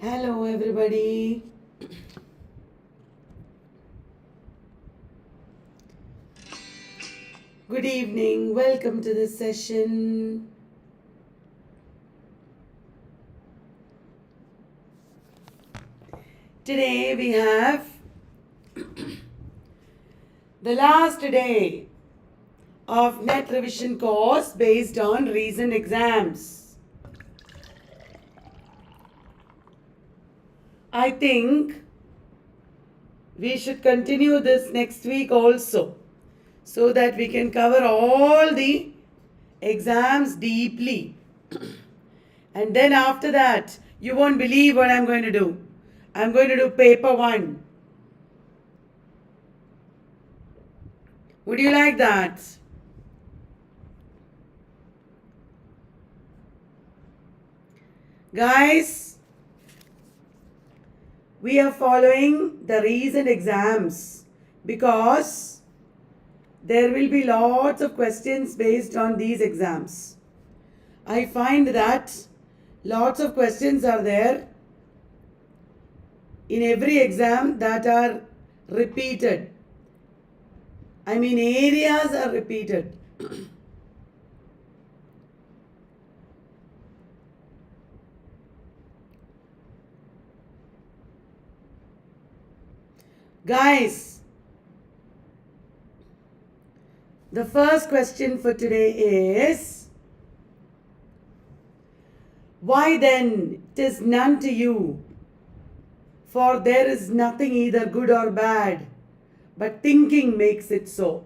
Hello everybody. Good evening. Welcome to this session. Today we have the last day of NET revision course based on recent exams. I think we should continue this next week also, so that we can cover all the exams deeply. And then after that, you won't believe what I'm going to do. I'm going to do paper 1. Would you like that? Guys, we are following the recent exams because there will be lots of questions based on these exams. I find that lots of questions are there in every exam that are repeated. I mean, areas are repeated. Guys, the first question for today is, why then 'tis none to you, for there is nothing either good or bad, but thinking makes it so.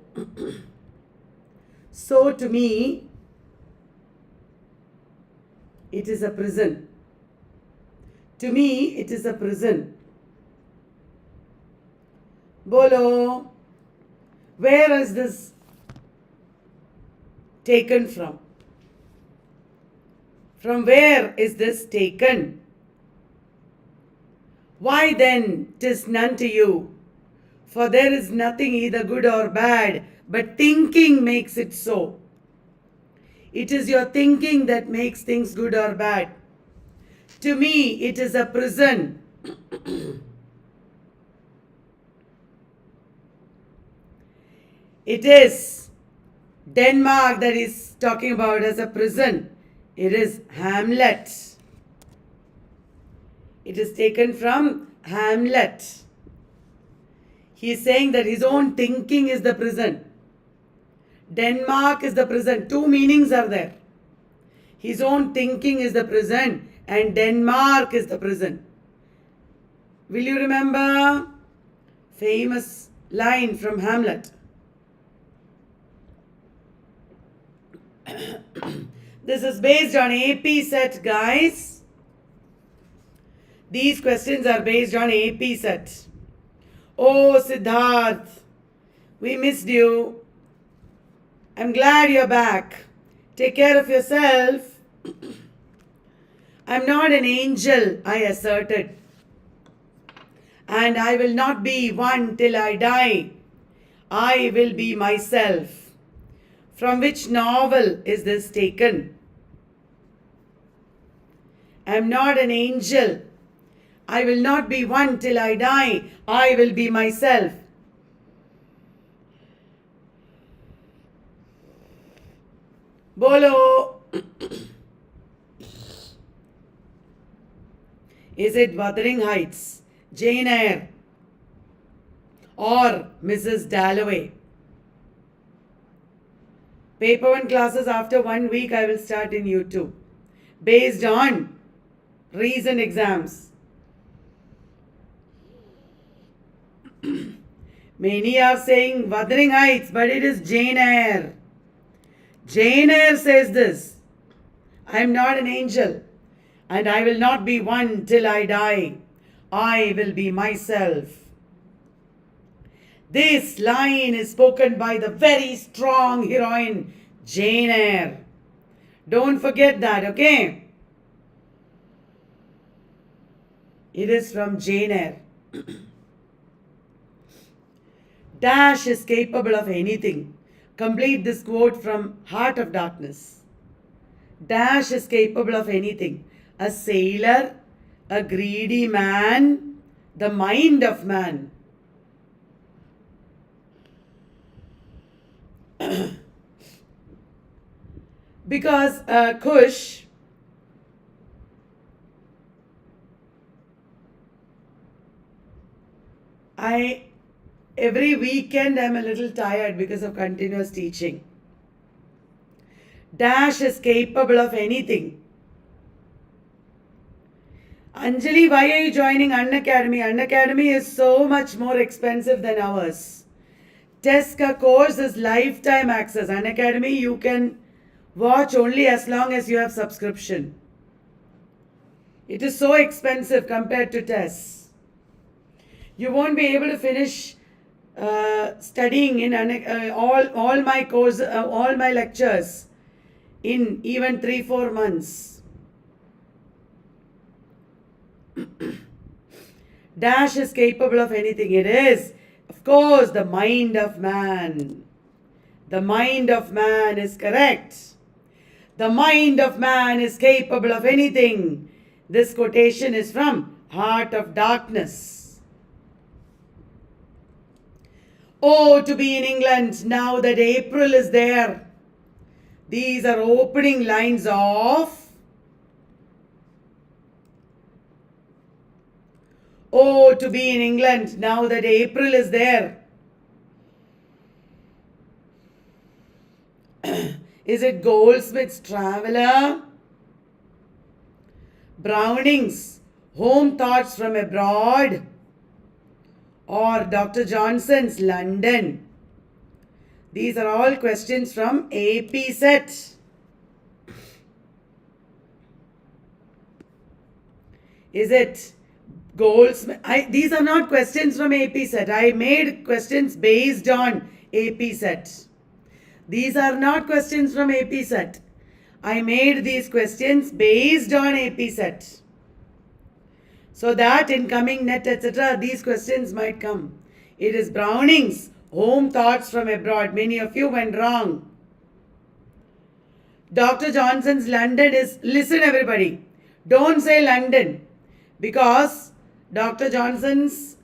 So to me, it is a prison. To me, it is a prison. Bolo, where is this taken from? From where is this taken? Why then 'tis none to you, for there is nothing either good or bad, but thinking makes it so. It is your thinking that makes things good or bad. To me, it is a prison. It is Denmark that is talking about as a prison. It is Hamlet. It is taken from Hamlet. He is saying that his own thinking is the prison. Denmark is the prison. Two meanings are there. His own thinking is the prison and Denmark is the prison. Will you remember? Famous line from Hamlet. This is based on AP set, guys. These questions are based on AP set. Oh, Siddharth, we missed you. I'm glad you're back. Take care of yourself. I'm not an angel, I asserted. And I will not be one till I die. I will be myself. From which novel is this taken? I am not an angel. I will not be one till I die. I will be myself. Bolo. Is it Wuthering Heights, Jane Eyre, or Mrs. Dalloway? Paper 1 classes after 1 week I will start in YouTube based on recent exams. Many are saying Wuthering Heights, but it is Jane Eyre. Jane Eyre says this: I am not an angel and I will not be one till I die. I will be myself. This line is spoken by the very strong heroine, Jane Eyre. Don't forget that, okay? It is from Jane Eyre. Dash is capable of anything. Complete this quote from Heart of Darkness. Dash is capable of anything. A sailor, A greedy man, the mind of man. Because Kush, every weekend I'm a little tired because of continuous teaching. Dash is capable of anything. Anjali, why are you joining Unacademy? Unacademy is so much more expensive than ours. TES ka course is lifetime access. Unacademy you can watch only as long as you have subscription. It is so expensive compared to TES. You won't be able to finish studying in all my courses, all my lectures in even 3-4 months. Dash is capable of anything. It is, of course, the mind of man. The mind of man is correct. The mind of man is capable of anything. This quotation is from Heart of Darkness. Oh, to be in England now that April is there. These are opening lines of Oh, to be in England now that April is there. Is it Goldsmith's Traveller? Browning's Home Thoughts from Abroad? Or Dr. Johnson's London? These are all questions from AP set. Is it Goldsmith? These are not questions from AP set. I made questions based on AP set. These are not questions from AP set. I made these questions based on AP set. So that in coming net, etc., these questions might come. It is Browning's Home Thoughts from Abroad. Many of you went wrong. Dr. Johnson's London is, listen everybody, don't say London, because Dr. Johnson's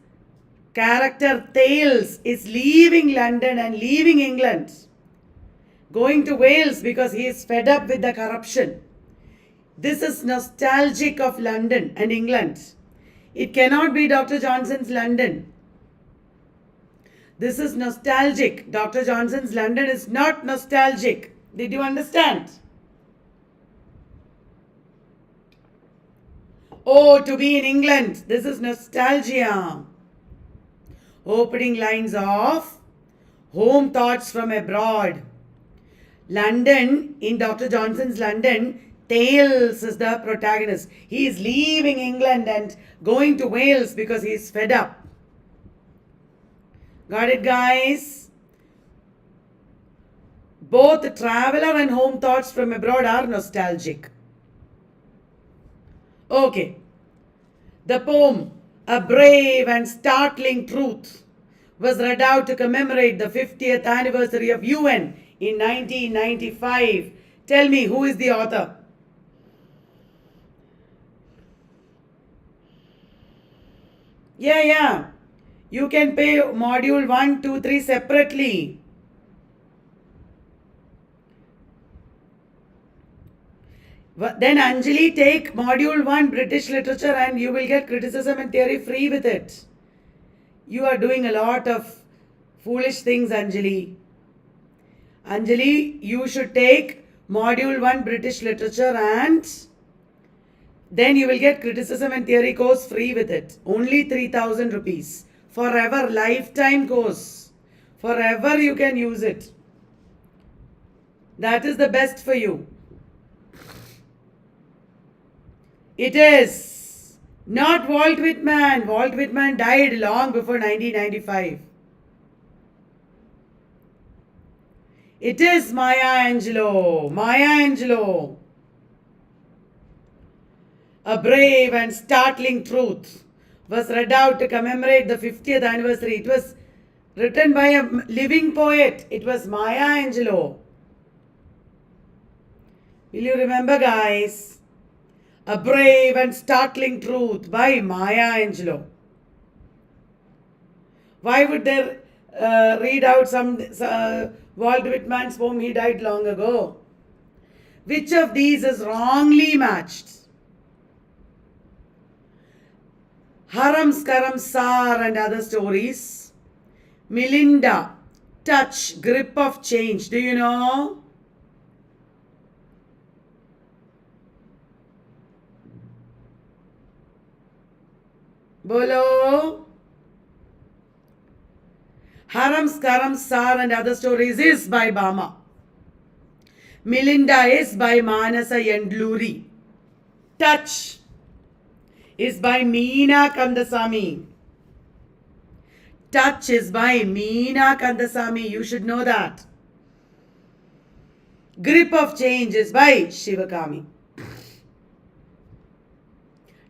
character Thales is leaving London and leaving England, going to Wales because he is fed up with the corruption. This is nostalgic of London and England. It cannot be Dr. Johnson's London. This is nostalgic. Dr. Johnson's London is not nostalgic. Did you understand? Oh, to be in England. This is nostalgia. Opening lines of Home Thoughts from Abroad. London, in Dr. Johnson's London, Thales is the protagonist. He is leaving England and going to Wales because he is fed up. Got it, guys? Both Traveller and Home Thoughts from Abroad are nostalgic. Okay. The poem, A Brave and Startling Truth, was read out to commemorate the 50th anniversary of UN in 1995. Tell me, who is the author? Yeah. You can pay module 1, 2, 3 separately. Then Anjali, take module 1 British literature and you will get criticism and theory free with it. You are doing a lot of foolish things, Anjali. Anjali, you should take module 1 British literature and then you will get criticism and theory course free with it. Only 3,000 rupees. Forever, lifetime course. Forever you can use it. That is the best for you. It is not Walt Whitman. Walt Whitman died long before 1995. It is Maya Angelou. Maya Angelou. A Brave and Startling Truth was read out to commemorate the 50th anniversary. It was written by a living poet. It was Maya Angelou. Will you remember, guys? A Brave and Startling Truth by Maya Angelou. Why would they read out some Walt Whitman's poem? He died long ago. Which of these is wrongly matched? Haram Skaram Sar and Other Stories. Melinda, Touch, Grip of Change. Do you know? Bolo. Haram Skaram Sar and Other Stories is by Bama. Melinda is by Manasa Yendluri. Touch is by Meena Kandasamy. Touch is by Meena Kandasamy. You should know that. Grip of Change is by Shivakami.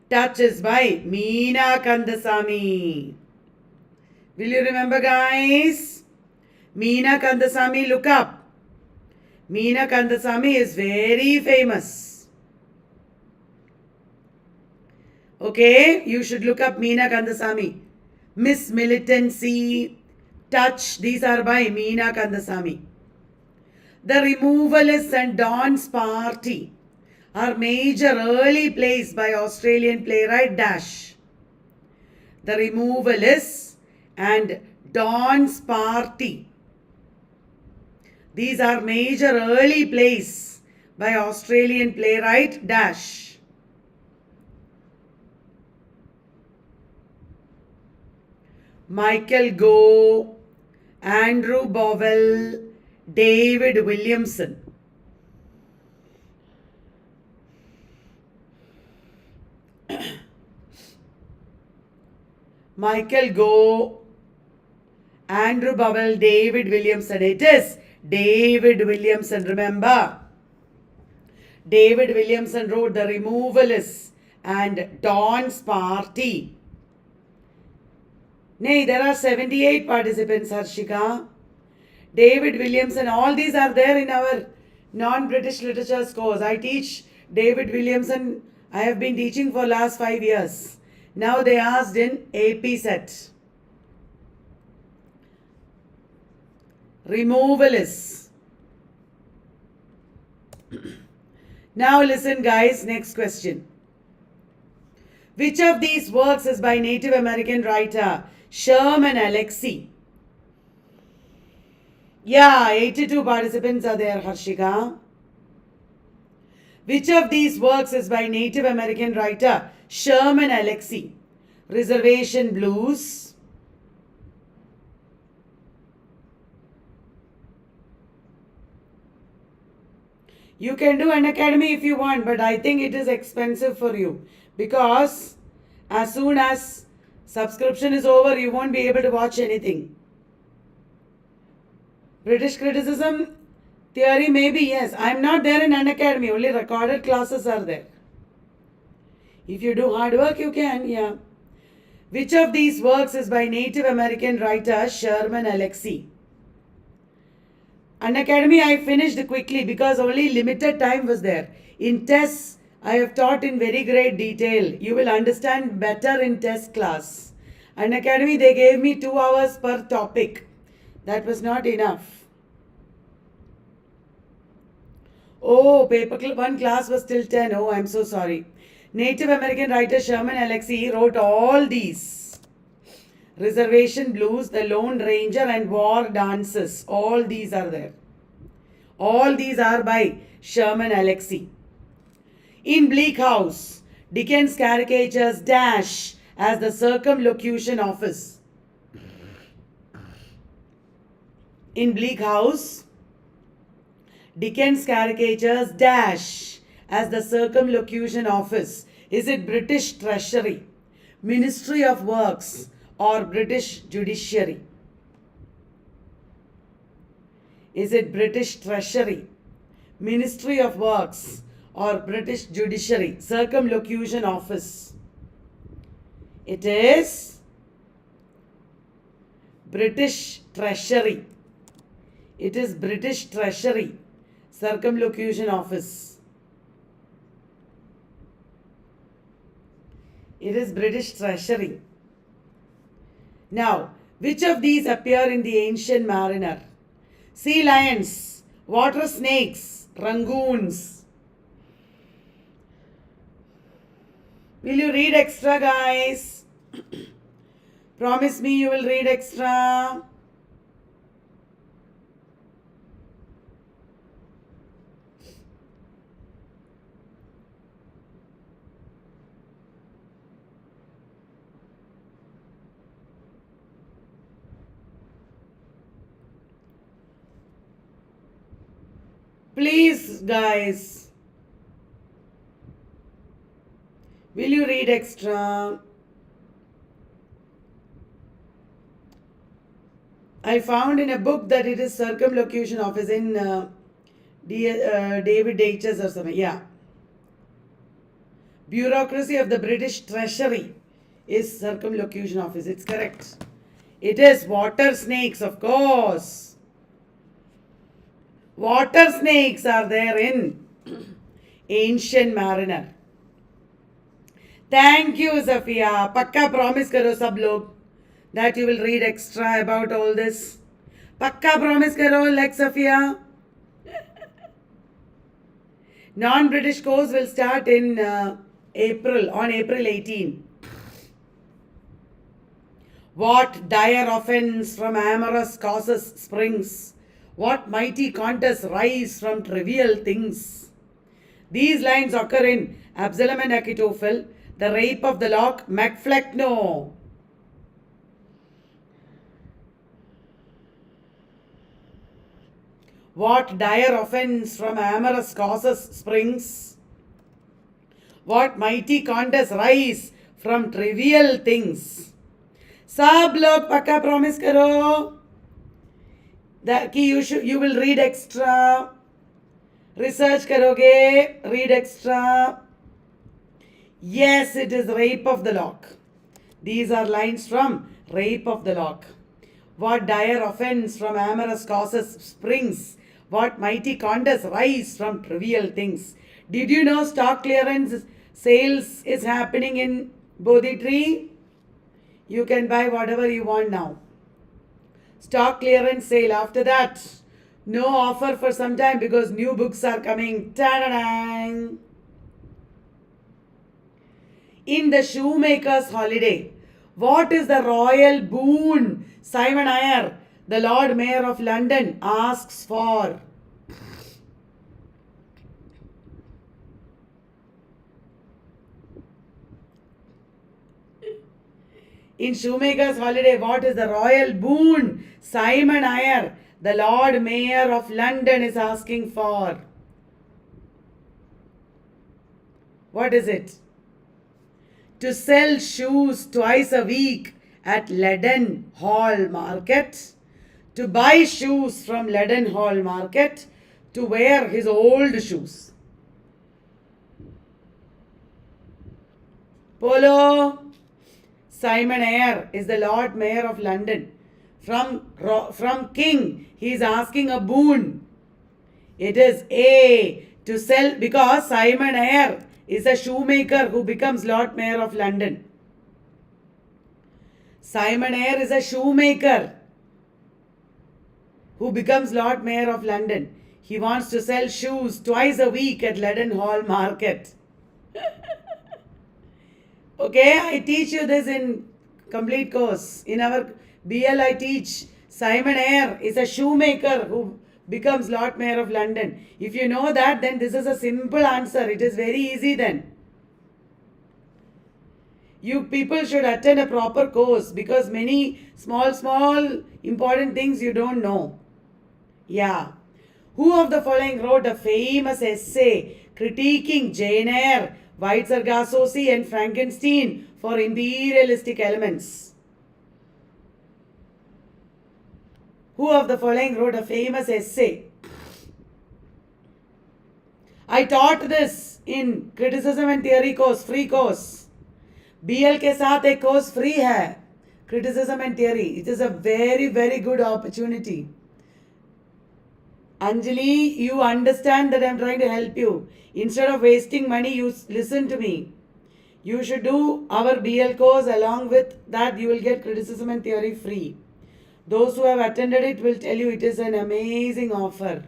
Touch is by Meena Kandasamy. Will you remember, guys? Meena Kandasamy, look up. Meena Kandasamy is very famous. Okay, you should look up Meena Kandasamy. Miss Militancy, Touch, these are by Meena Kandasamy. The Removalists and Dawn's Party are major early plays by Australian playwright Dash. The Removalists and Dawn's Party. These are major early plays by Australian playwright Dash. Michael Gough, Andrew Bowell, David Williamson. Michael Gough, Andrew Bowell, David Williamson. It is David Williamson. Remember, David Williamson wrote The Removalists and Dawn's Party. Nay, there are 78 participants, Harshika. David Williamson, all these are there in our non-British literature course. I teach David Williamson. I have been teaching for last 5 years. Now they asked in AP set. Removalists. Now listen, guys, next question. Which of these works is by Native American writer Sherman Alexie? Yeah, 82 participants are there, Harshika. Which of these works is by Native American writer Sherman Alexie? Reservation Blues, you can do an academy if you want, but I think it is expensive for you because as soon as subscription is over, you won't be able to watch anything. British criticism theory, maybe, yes. I am not there in an academy, only recorded classes are there. If you do hard work, you can, yeah. Which of these works is by Native American writer Sherman Alexie? An academy I finished quickly because only limited time was there. In tests, I have taught in very great detail. You will understand better in test class. An academy, they gave me 2 hours per topic. That was not enough. Oh, paper 1 class was till 10. Oh, I'm so sorry. Native American writer Sherman Alexie wrote all these. Reservation Blues, The Lone Ranger and War Dances. All these are there. All these are by Sherman Alexie. In Bleak House, Dickens caricatures Dash as the Circumlocution Office. In Bleak House, Dickens caricatures Dash as the Circumlocution Office. Is it British Treasury, Ministry of Works, or British Judiciary? Is it British Treasury, Ministry of Works, or British Judiciary? Circumlocution Office. It is British Treasury. It is British Treasury, Circumlocution Office. It is British Treasury. Now, which of these appear in the Ancient Mariner? Sea lions, water snakes, rangoons. Will you read extra, guys? Promise me you will read extra. Please, guys. Will you read extra? I found in a book that it is Circumlocution Office in David H.S. or something. Yeah. Bureaucracy of the British Treasury is Circumlocution Office. It's correct. It is water snakes, of course. Water snakes are there in Ancient Mariner. Thank you, Safia. Pakka promise karo sab log that you will read extra about all this. Pakka promise karo, like Safia. Non-British course will start in on April 18. What dire offense from amorous causes springs? What mighty contests rise from trivial things? These lines occur in Absalom and Achitophel, The Rape of the Lock, Macflecknoe. What dire offense from amorous causes springs? What mighty contests rise from trivial things? Sab log pakka promise karo. That you will read extra. Research karoge, read extra. Yes, it is Rape of the Lock. These are lines from Rape of the Lock. What dire offense from amorous causes springs? What mighty contests rise from trivial things? Did you know stock clearance sales is happening in Bodhi Tree? You can buy whatever you want now. Stock clearance sale. After that, no offer for some time because new books are coming. Ta-da-dang! In The Shoemaker's Holiday, what is the royal boon Simon Eyre, the Lord Mayor of London, asks for? In Shoemaker's Holiday, what is the royal boon Simon Eyre, the Lord Mayor of London, is asking for? What is it? To sell shoes twice a week at Leadenhall Market, to buy shoes from Leadenhall Market, to wear his old shoes. Polo. Simon Eyre is the Lord Mayor of London. From King, he is asking a boon. It is A, to sell, because Simon Eyre is a shoemaker who becomes Lord Mayor of London. Simon Eyre is a shoemaker who becomes Lord Mayor of London. He wants to sell shoes twice a week at Leadenhall Market. Okay, I teach you this in complete course. In our BL, I teach Simon Eyre is a shoemaker who becomes Lord Mayor of London. If you know that, then this is a simple answer. It is very easy then. You people should attend a proper course because many small important things you don't know. Yeah. Who of the following wrote a famous essay critiquing Jane Eyre, White Sargassoti and Frankenstein for imperialistic elements? Who of the following wrote a famous essay? I taught this in Criticism and Theory course, free course. BL के साथ एक course free है. Criticism and Theory. It is a very, very good opportunity. Anjali, you understand that I am trying to help you. Instead of wasting money, you listen to me. You should do our BL course. Along with that, you will get criticism and theory free. Those who have attended it will tell you it is an amazing offer.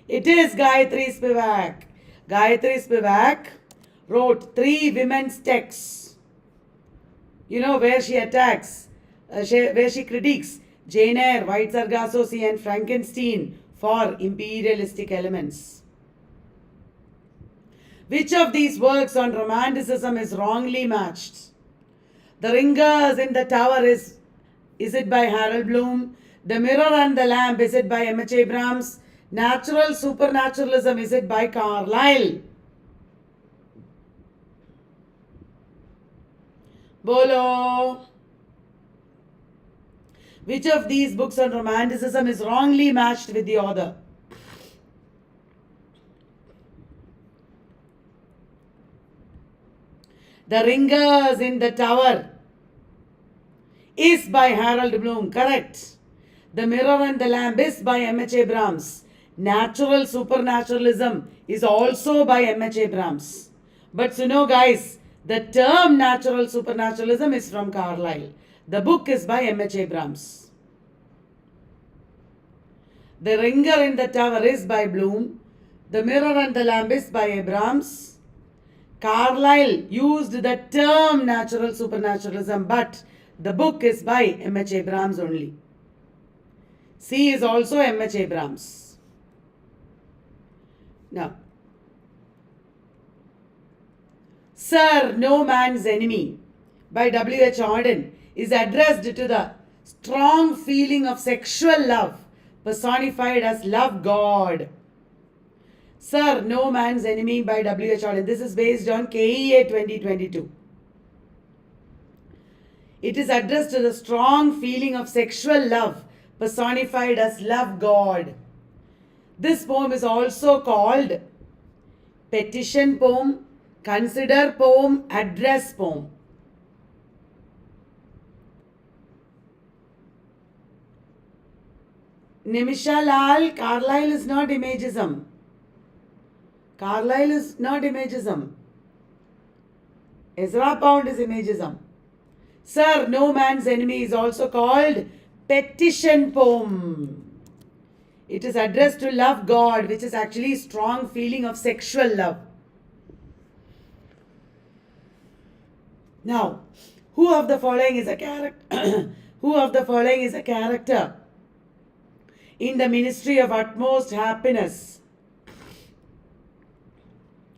It is Gayatri Spivak. Gayatri Spivak wrote 3 women's texts. Where she attacks, where she critiques Jane Eyre, White Sargasso Sea and Frankenstein for imperialistic elements. Which of these works on romanticism is wrongly matched? The Ringers in the Tower is it by Harold Bloom? The Mirror and the Lamp, is it by M.H. Abrams? Natural Supernaturalism, is it by Carlyle? Bolo. Which of these books on romanticism is wrongly matched with the author? The Ringers in the Tower is by Harold Bloom. Correct. The Mirror and the Lamp is by M.H. Abrams. Natural Supernaturalism is also by M.H. Abrams. But guys, the term natural supernaturalism is from Carlyle. The book is by M.H. Abrams. The Ringer in the Tower is by Bloom. The Mirror and the Lamp is by Abrams. Carlyle used the term natural supernaturalism, but the book is by M.H. Abrams only. C is also M.H. Abrams. Now, Sir No Man's Enemy by W.H. Auden is addressed to the strong feeling of sexual love personified as love God. Sir No Man's Enemy by W.H. Auden. This is based on KEA 2022. It is addressed to the strong feeling of sexual love personified as love God. This poem is also called petition poem, consider poem, address poem. Nimisha Lal, Carlyle is not imagism. Carlyle is not imagism. Ezra Pound is imagism. Sir No Man's Enemy is also called petition poem. It is addressed to love God, which is actually strong feeling of sexual love. Now, who of the following is a character? Who of the following is a character in the Ministry of Utmost Happiness?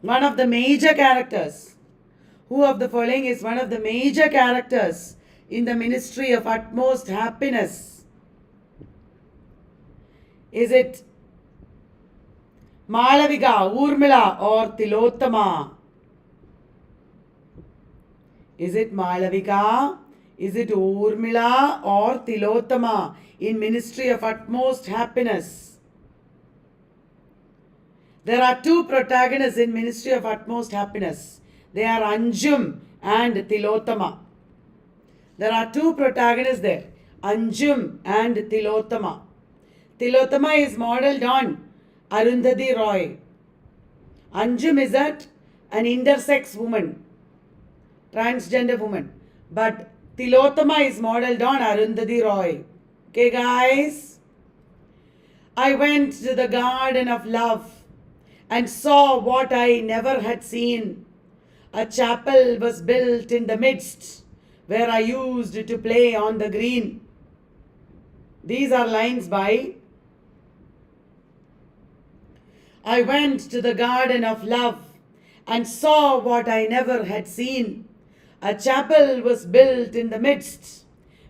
One of the major characters. Who of the following is one of the major characters in the Ministry of Utmost Happiness? Is it Malavika, Urmila or Tilottama? Is it Malavika? Is it Urmila or Tilottama in Ministry of Utmost Happiness? There are 2 protagonists in Ministry of Utmost Happiness. They are Anjum and Tilottama. There are 2 protagonists there, Anjum and Tilottama. Tilottama is modelled on Arundhati Roy. Anjum is an intersex woman, transgender woman. But Tilottama is modelled on Arundhati Roy. Okay, guys? I went to the garden of love and saw what I never had seen. A chapel was built in the midst where I used to play on the green. These are lines by I went to the garden of love and saw what I never had seen. A chapel was built in the midst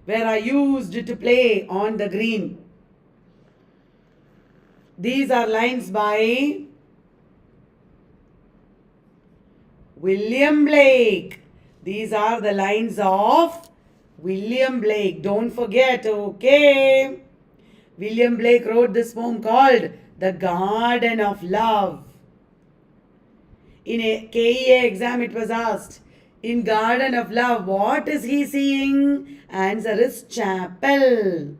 where I used to play on the green. These are lines by William Blake. These are the lines of William Blake. Don't forget, okay? William Blake wrote this poem called The Garden of Love. In a KEA exam, it was asked, in Garden of Love, what is he seeing? Answer is chapel.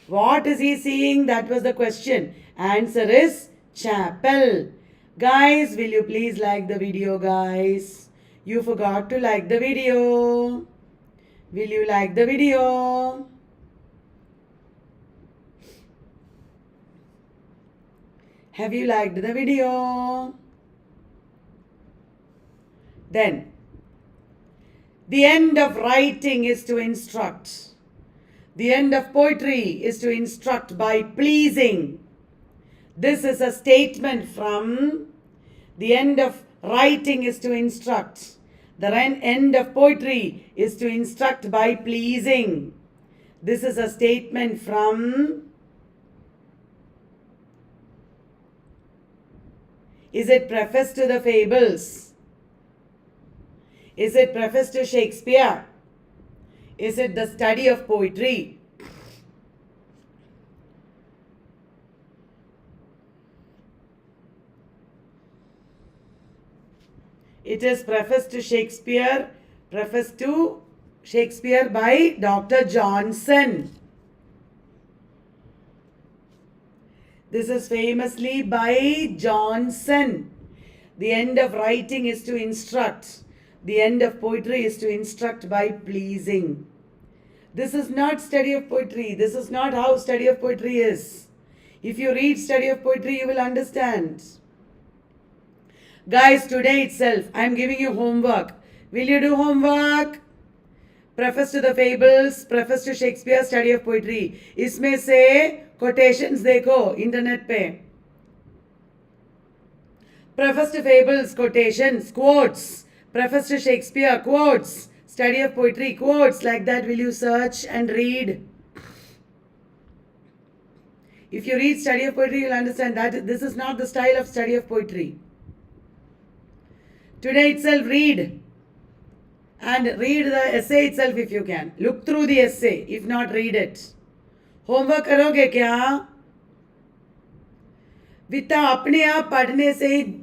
What is he seeing? That was the question. Answer is chapel. Guys, will you please like the video, guys? You forgot to like the video. Will you like the video? Have you liked the video? Then, the end of writing is to instruct. The end of poetry is to instruct by pleasing. This is a statement from the end of writing is to instruct. The end of poetry is to instruct by pleasing. This is a statement from. Is it preface to the fables? Is it preface to Shakespeare? Is it the study of poetry? It is preface to Shakespeare. Preface to Shakespeare by Dr. Johnson. This is famously by Johnson. The end of writing is to instruct. The end of poetry is to instruct by pleasing. This is not study of poetry. This is not how study of poetry is. If you read study of poetry, you will understand. Guys, today itself, I am giving you homework. Will you do homework? Preface to the fables, preface to Shakespeare, study of poetry. इसमें से quotations देखो internet पे. Preface to fables, quotations, quotes. Preface to Shakespeare, quotes. Study of poetry, quotes. Like that, will you search and read? If you read study of poetry, you'll understand that this is not the style of study of poetry. Today itself, read. And read the essay itself if you can. Look through the essay. If not, read it. Homework करोगे क्या? विता अपने आप पढ़ने से ही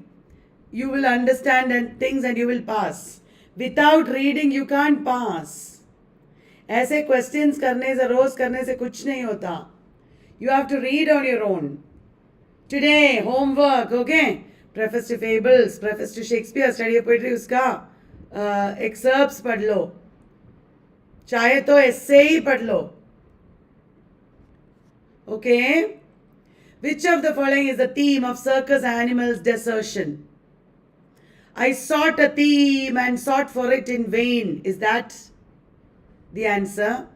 you will understand and things and you will pass. Without reading, you can't pass. ऐसे questions करने से, रोज करने से कुछ नहीं होता. You have to read on your own. Today, homework, okay? Preface to fables, preface to Shakespeare, study of poetry, उसका excerpts पढ़ लो. चाहे तो essay ही पढ़ लो. Okay? Which of the following is the theme of circus animals' desertion? I sought a theme and sought for it in vain. Is that the answer?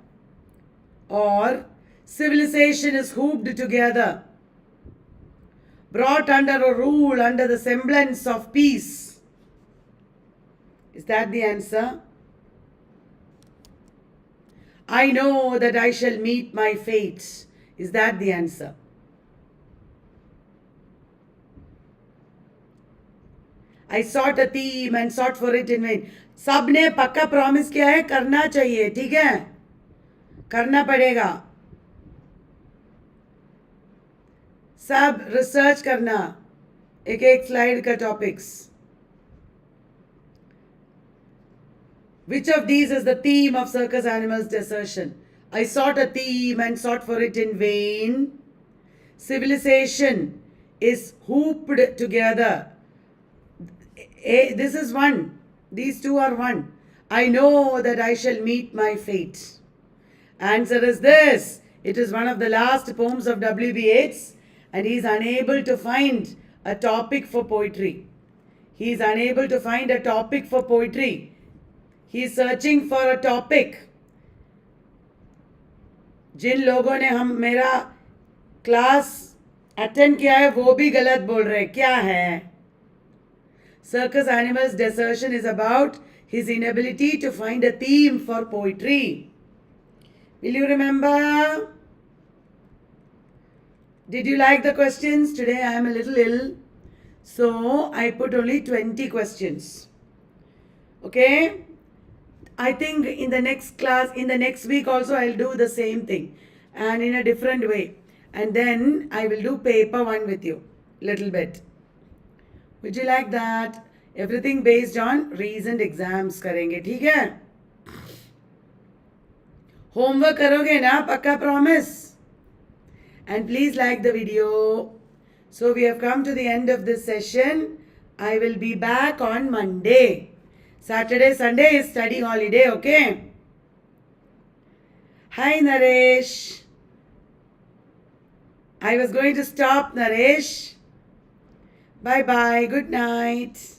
Or civilization is hooped together, brought under a rule under the semblance of peace. Is that the answer? I know that I shall meet my fate. Is that the answer? I sought a theme and sought for it in vain. सबने पक्का promise किया है, करना चाहिए, ठीक है? करना पड़ेगा. सब रिसर्च करना, एक एक स्लाइड का topics. Which of these is the theme of circus animals' desertion? I sought a theme and sought for it in vain. Civilization is hooped together. This is one. These two are one. I know that I shall meet my fate. Answer is this. It is one of the last poems of W.B. Yeats, and he is unable to find a topic for poetry. He is unable to find a topic for poetry. He is searching for a topic. जिन लोगों ने मेरा class attend किया है वो भी गलत बोल रहे. क्या है? Circus Animals' desertion is about his inability to find a theme for poetry. Will you remember? Did you like the questions? Today I am a little ill, so I put only 20 questions. Okay? I think in the next class, in the next week also, I'll do the same thing and in a different way. And then I will do paper one with you, little bit. Would you like that? Everything based on recent exams करेंगे, ठीक है? Homework करोगे ना? पक्का promise? And please like the video. So we have come to the end of this session. I will be back on Monday. Saturday, Sunday is study holiday, okay? Hi, Naresh. I was going to stop, Naresh. Bye-bye. Good night.